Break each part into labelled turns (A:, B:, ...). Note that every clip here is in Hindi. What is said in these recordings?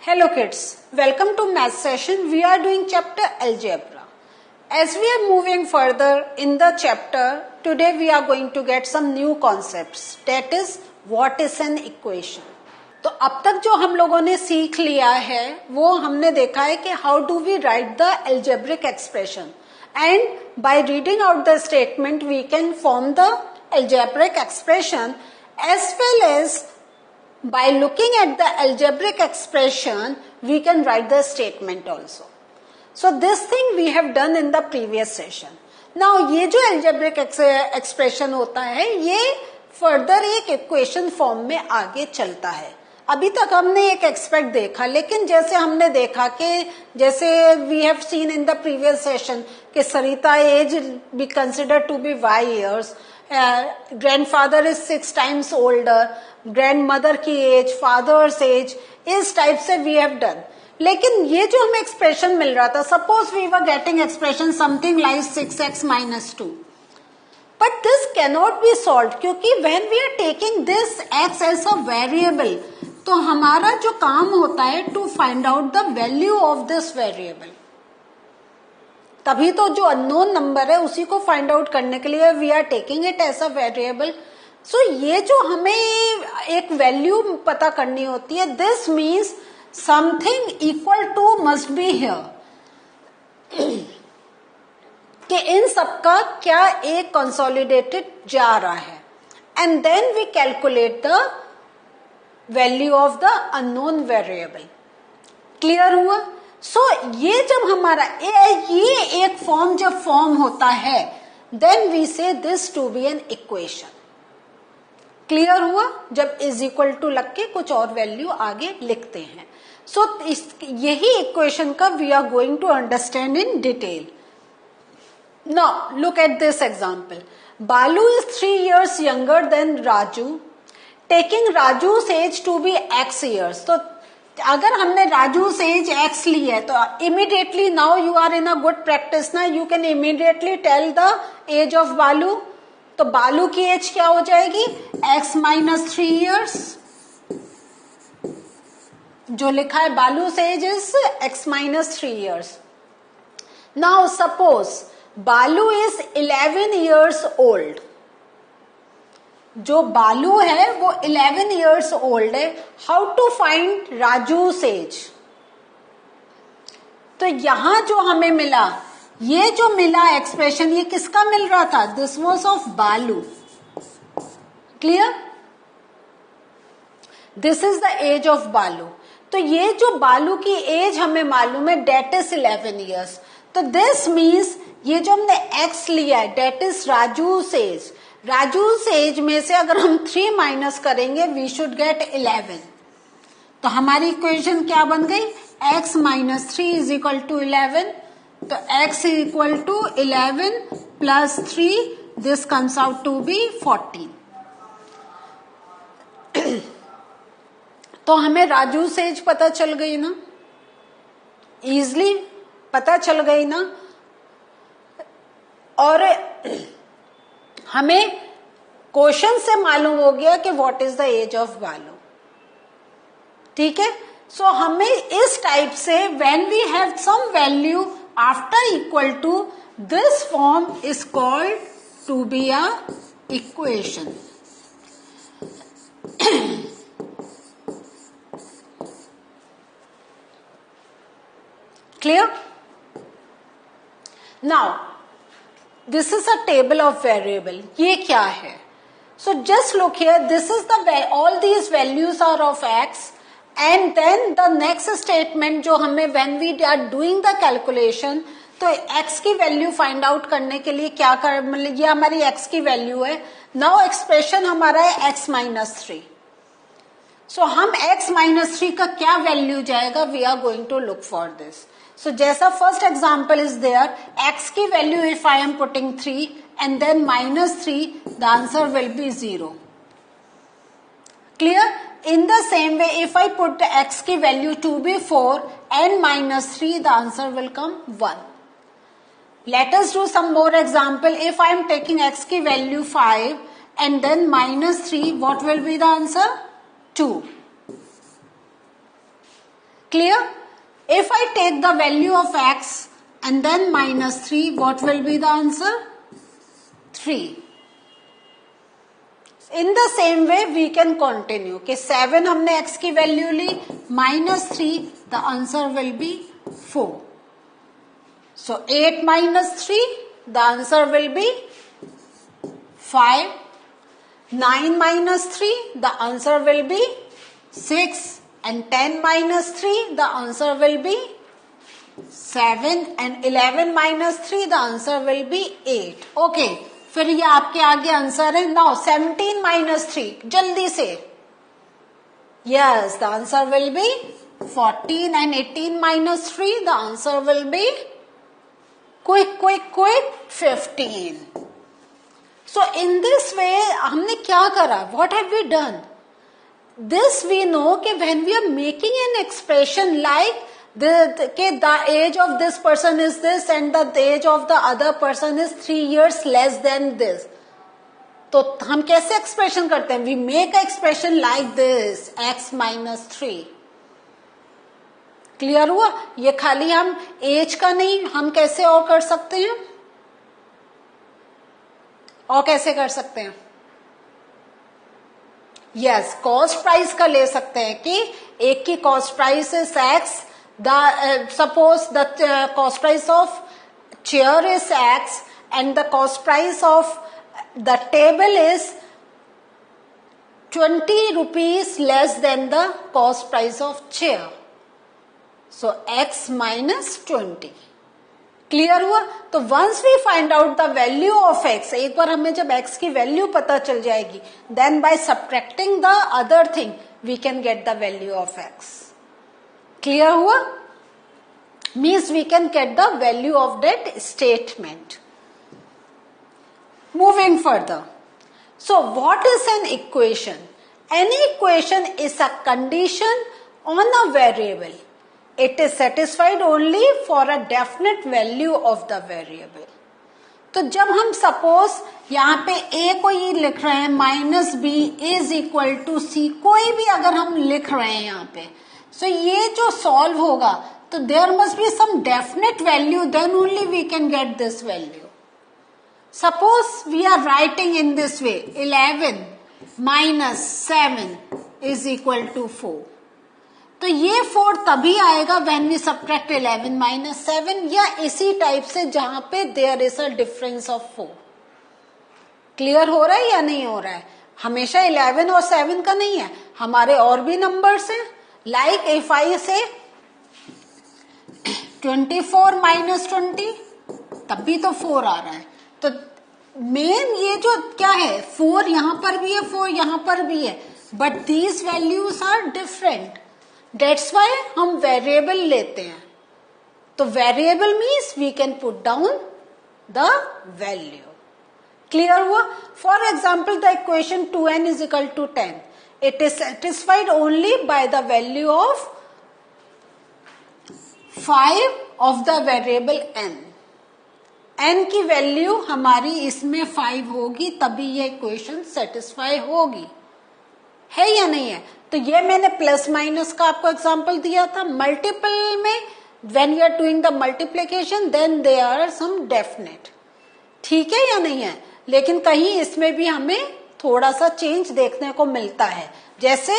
A: Hello kids, welcome to math session. We are doing chapter algebra. As we are moving further in the chapter, today we are going to get some new concepts. That is, what is an equation? तो अब तक जो हम लोगों ने सीख लिया है वो हमने देखा है कि how do we write the algebraic expression, and by reading out the statement we can form the algebraic expression, as well as by looking at the algebraic expression we can write the statement also. So this thing we have done in the previous session. Now ये जो algebraic expression होता है ये further एक equation form में आगे चलता है. अभी तक हमने एक एस्पेक्ट देखा, लेकिन जैसे हमने देखा कि जैसे we have seen in the previous session कि Sarita age be consider to be Y years, grandfather is 6 times older, grand mother की एज, फादर्स एज, इस टाइप से वी हैव डन. लेकिन ये जो हमें एक्सप्रेशन मिल रहा था, suppose we were getting expression something like 6x - 2, but this cannot be solve क्योंकि when we are taking this x as a variable तो हमारा जो काम होता है to find out the value of this variable. तभी तो जो अननोन नंबर है उसी को फाइंड आउट करने के लिए we are taking it as a variable. So ये जो हमें एक वैल्यू पता करनी होती है, this means something equal to must be here, कि इन सबका क्या एक कंसोलिडेटेड जा रहा है, and then we calculate the value of the unknown variable. Clear हुआ? सो ये जब हमारा ये एक फॉर्म जब फॉर्म होता है then we say this to be an equation. Clear हुआ? जब इज इक्वल टू लग के कुछ और वैल्यू आगे लिखते हैं. सो यही इक्वेशन का we are going to understand in detail. Now look at this example. Balu is 3 years younger than Raju, taking Raju age to be x years. तो अगर हमने राजू एज x ली है तो immediately now you are in a good practice ना, you can immediately tell the age of Balu. तो बालू की एज क्या हो जाएगी? x - 3 years. जो लिखा है Balu age is x - 3 years. Now suppose Balu is 11 years old. जो बालू है वो 11 years old है. How to find Raju age? तो यहां जो हमें मिला, ये जो मिला एक्सप्रेशन, ये किसका मिल रहा था? This was of Balu. Clear? This is the age of Balu. तो ये जो बालू की एज हमें मालूम है डेट इज 11 years. तो दिस मीन्स ये जो हमने x लिया है that is Raju age. Raju age में से अगर हम 3 माइनस करेंगे वी शुड गेट 11. तो हमारी इक्वेशन क्या बन गई? x - 3 is equal to 11. तो x equal to 11 plus 3, this comes out to be 14. तो हमें राजू एज पता चल गई ना, इजली पता चल गई ना. और हमें क्वेश्चन से मालूम हो गया कि what is the age of Balu. ठीक है? सो हमें इस टाइप से when we have some value after equal to, this form is called to be a equation. Clear? Now this is a table of variable. ये क्या है? So just look here, this is the all these values are of x, and then the next statement जो हमें when we are doing the calculation, तो x की वैल्यू फाइंड आउट करने के लिए क्या कर, मतलब ये हमारी x की वैल्यू है. नाउ एक्सप्रेशन हमारा है x - 3. सो हम x - 3 का क्या वैल्यू जाएगा? We are going to look for this. So जैसा first example is there, x की value if I am putting 3 and then -3, the answer will be 0. Clear? In the same way if I put x की value to be 4 and -3, the answer will come 1. Let us do some more example. If I am taking x की value 5 and then -3, what will be the answer? 2. Clear? If I take the value of x and then minus 3, what will be the answer? 3. In the same way we can continue कि 7 हमने x की value Lee, minus 3, the answer will be 4. So 8 minus 3, the answer will be 5. 9 minus 3, the answer will be 6. And 10 minus 3, the answer will be 7. And 11 minus 3, the answer will be 8. Okay. फिर ये आपके आगे आंसर है. नाउ 17 minus 3, जल्दी से. Yes, the answer will be 14. And 18 minus 3, the answer will be quick 15. So in this way हमने क्या करा? What have we done? This we know कि when we are making an expression like the age of this person is this and the age of the other person is 3 years less than this, तो हम कैसे expression करते हैं? We make an expression like this, x minus 3. Clear हुआ? ये खाली हम एज का नहीं, हम कैसे और कर सकते हैं? और कैसे कर सकते हैं? यस, कॉस्ट प्राइस का ले सकते हैं कि एक की cost price is x, suppose the cost price of chair is x and the cost price of the table is 20 rupees less than the cost price of chair. So x minus 20. Clear हुआ? तो once we find out the value of x, एक बार हमें जब x की वैल्यू पता चल जाएगी, then by subtracting the other thing we can get the value of x. Clear हुआ? Means we can get the value of that statement. Moving further. So what is an equation? An equation is a condition on a variable. It is satisfied only for a definite value of the variable. तो जब हम सपोज यहाँ पे a को ये लिख रहे हैं minus B is equal to C, कोई भी अगर हम लिख रहे हैं यहाँ पे, so ये जो सॉल्व होगा तो there must be some definite value, then only we can get this value. Suppose we are writing in this way, 11 minus 7 is equal to 4. तो ये 4 तभी आएगा when we subtract 11 minus 7, या इसी टाइप से जहां पे there is a difference of 4. Clear हो रहा है या नहीं हो रहा है? हमेशा 11 और 7 का नहीं है, हमारे और भी नंबर्स हैं. Like if I say 24 minus 20, तब भी तो 4 आ रहा है. तो मेन ये जो क्या है, 4 यहां पर भी है, 4 यहां पर भी है, but these values are different. That's why हम वेरिएबल लेते हैं. तो variable means we can put down the value. Clear हुआ? For example the equation 2n is equal to 10. It is satisfied only by the value of 5 of the variable n. n की वैल्यू हमारी इसमें 5 होगी तभी ये इक्वेशन सेटिस्फाई होगी, है या नहीं है? तो ये मैंने प्लस माइनस का आपको एग्जांपल दिया था. मल्टीपल में when you are doing the multiplication then they are some definite. ठीक है या नहीं है? लेकिन कहीं इसमें भी हमें थोड़ा सा चेंज देखने को मिलता है. जैसे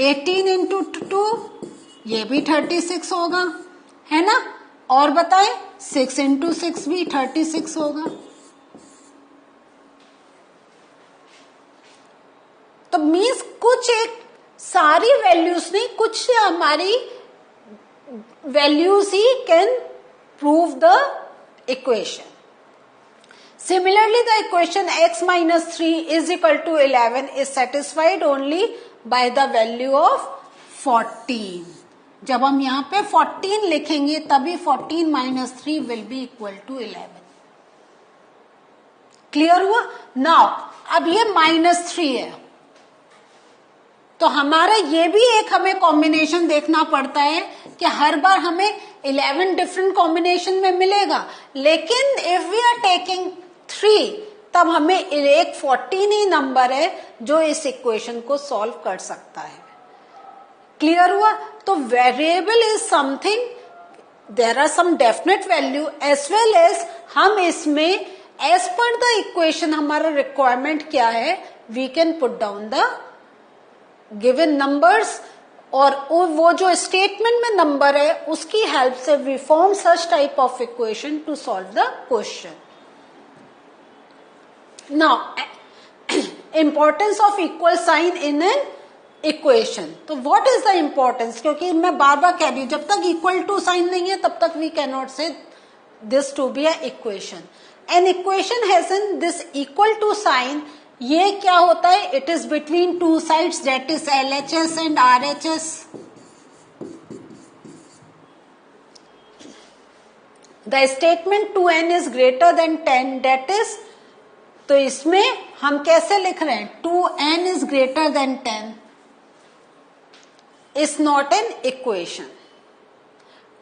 A: 18 इंटू 2 ये भी 36 होगा, है ना? और बताएं 6 इंटू 6 भी 36 होगा. तो मीन्स कुछ एक सारी वैल्यूज नहीं, कुछ हमारी values he can prove the equation. Similarly the equation x minus 3 is equal to 11 is satisfied only by the value of 14. जब हम यहाँ पे 14 लिखेंगे तभी 14 minus 3 will be equal to 11. Clear हुआ? नाउ अब ये -3 है, तो हमारा ये भी एक हमें कॉम्बिनेशन देखना पड़ता है कि हर बार हमें 11 डिफरेंट कॉम्बिनेशन में मिलेगा. लेकिन इफ वी आर टेकिंग 3 तब हमें एक 14 ही नंबर है जो इस इक्वेशन को सॉल्व कर सकता है. क्लियर हुआ? तो variable is something, there are some definite value as well as हम इसमें एज पर द इक्वेशन हमारा रिक्वायरमेंट क्या है, we can put down the given numbers, और वो जो स्टेटमेंट में नंबर है उसकी हेल्प से we form such type of equation to solve the question. Now importance of equal sign in an equation. तो व्हाट इज द इंपॉर्टेंस? क्योंकि मैं बार बार कह रही हूं जब तक इक्वल टू साइन नहीं है तब तक we can not say this to be a equation. An equation has in this equal to sign. ये क्या होता है? It is between two sides, that is LHS and RHS. The statement 2n is greater than 10, that is, तो इसमें हम कैसे लिख रहे हैं? 2n is greater than 10 is not an equation.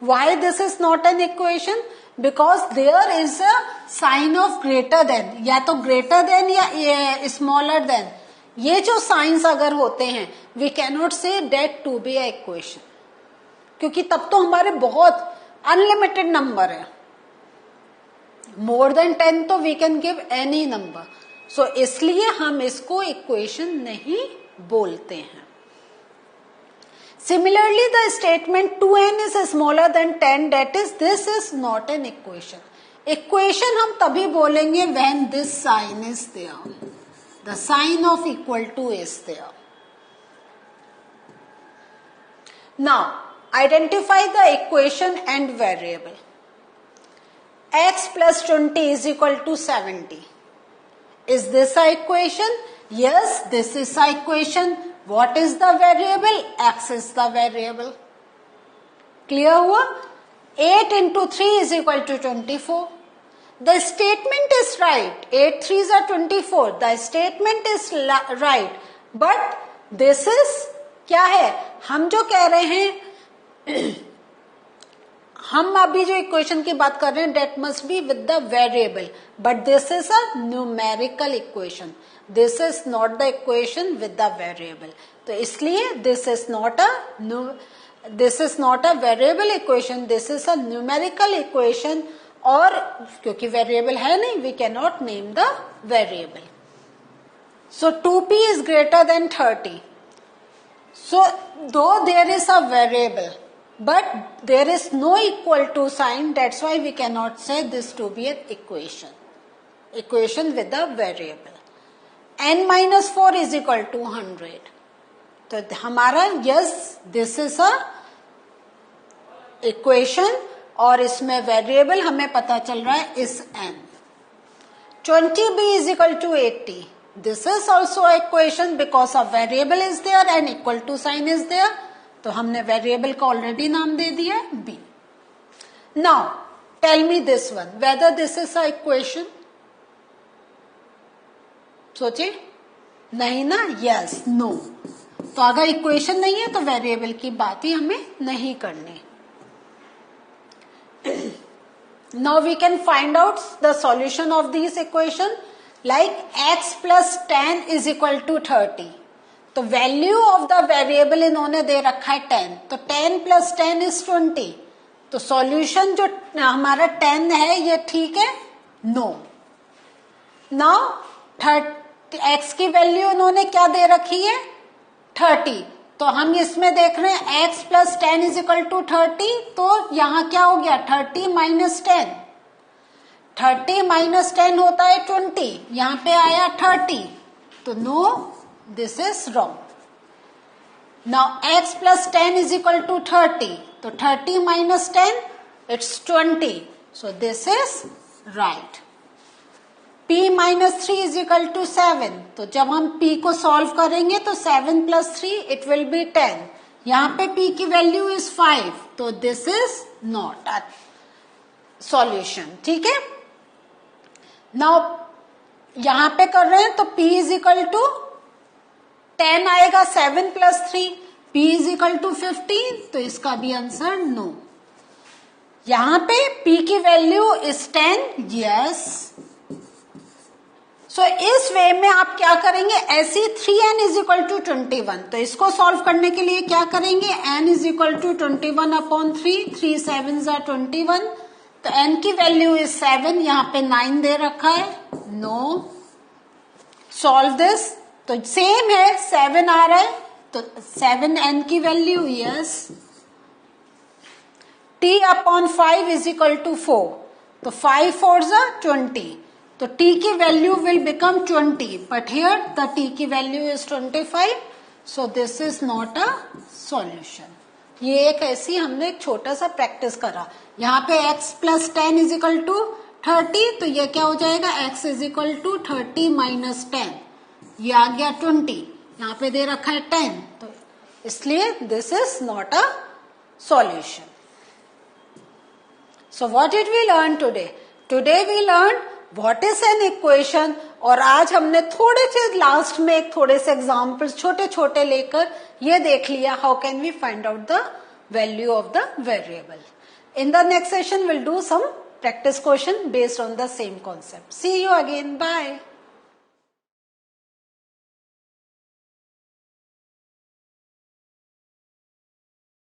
A: Why this is not an equation? Because there is a sign of greater than, या तो greater than या smaller than. ये जो signs अगर होते हैं we cannot say that to be a equation, क्योंकि तब तो हमारे बहुत unlimited number है. more than 10 तो we can give any number. so इसलिए हम इसको equation नहीं बोलते हैं. Similarly, the statement 2n is smaller than 10, that is, this is not an equation. Equation हम तभी बोलेंगे when this sign is there. The sign of equal to is there. Now, identify the equation and variable. X plus 20 is equal to 70. Is this a equation? Yes, this is a equation. What is the variable? X is the variable. Clear हुआ? 8 into 3 is equal to 24. The statement is right. 8 3s are 24. The statement is right. But this is क्या है? हम जो कह रहे हैं हम अभी जो इक्वेशन की बात कर रहे हैं that must be with the variable. But this is a numerical equation. This is not the equation with the variable. तो इसलिए this is not a variable equation. This is a numerical equation. और क्योंकि variable है नहीं, we cannot name the variable. So 2p is greater than 30. So though there is a variable, but there is no equal to sign, that's why we cannot say this to be an equation. Equation with the variable. n minus 4 is equal to 100. तो हमारा yes, this is a equation और इसमें variable हमें पता चल रहा है is n. 20b is equal to 80. This is also a equation because a variable is there and equal to sign is there. तो हमने variable का already नाम दे दिया है b. Now tell me this one, whether this is a equation. सोचे नहीं ना? Yes, no. तो अगर इक्वेशन नहीं है तो वेरिएबल की बात ही हमें नहीं करनी. Now we can find out the solution of this equation. Like x plus 10 is equal to 30. तो वैल्यू ऑफ द वेरिएबल इन्होंने दे रखा है 10. तो 10 प्लस 10 इज 20. तो सॉल्यूशन जो हमारा 10 है ये ठीक है? नो. नाउ x की वैल्यू उन्होंने क्या दे रखी है? 30. तो हम इसमें देख रहे हैं x plus 10 is equal to 30. तो यहां क्या हो गया? 30 माइनस 10. 30 माइनस 10 होता है 20. यहां पे आया 30. तो no, this is wrong. Now x plus 10 is equal to 30. तो 30 minus 10 it's 20. So this is right. p minus 3 is equal to 7. तो जब हम p को सॉल्व करेंगे तो 7 प्लस 3 इट विल बी 10. यहाँ पे p की वैल्यू इज 5. तो this is not a solution. ठीक है? नाउ यहाँ पे कर रहे हैं तो p इज इक्वल टू 10 आएगा. 7 plus 3 p is equal to 15. तो इसका भी आंसर नो. यहाँ पे p की वैल्यू इज 10. यस. सो इस वे में आप क्या करेंगे, ऐसी 3n इज इक्वल टू 21, तो इसको सॉल्व करने के लिए क्या करेंगे, n is equal to 21/3, 3 7s are 21, तो n की वैल्यू इज 7, यहाँ पे 9 दे रखा है, नो। सॉल्व दिस, तो सेम है, 7 आ रहा है, तो 7n की value, yes. t/5 is equal to 4, तो 5 4s are 20, तो t की value will become 20, but here the t की value is 25, so this is not a solution. ये एक ऐसी हमने एक छोटा सा प्रैक्टिस करा। यहाँ पे x plus 10 is equal to 30, तो ये क्या हो जाएगा, x is equal to 30 minus 10, ये आ गया 20, यहाँ पे दे रखा है 10, तो इसलिए this is not a solution. So what did we learn today? Today we learned what is an equation, और आज हमने थोड़े से लास्ट में एक थोड़े से एग्जाम्पल्स छोटे छोटे लेकर ये देख लिया how can we find out the value of the variable. In the next session we'll do some practice question based on the same concept. See you again. Bye.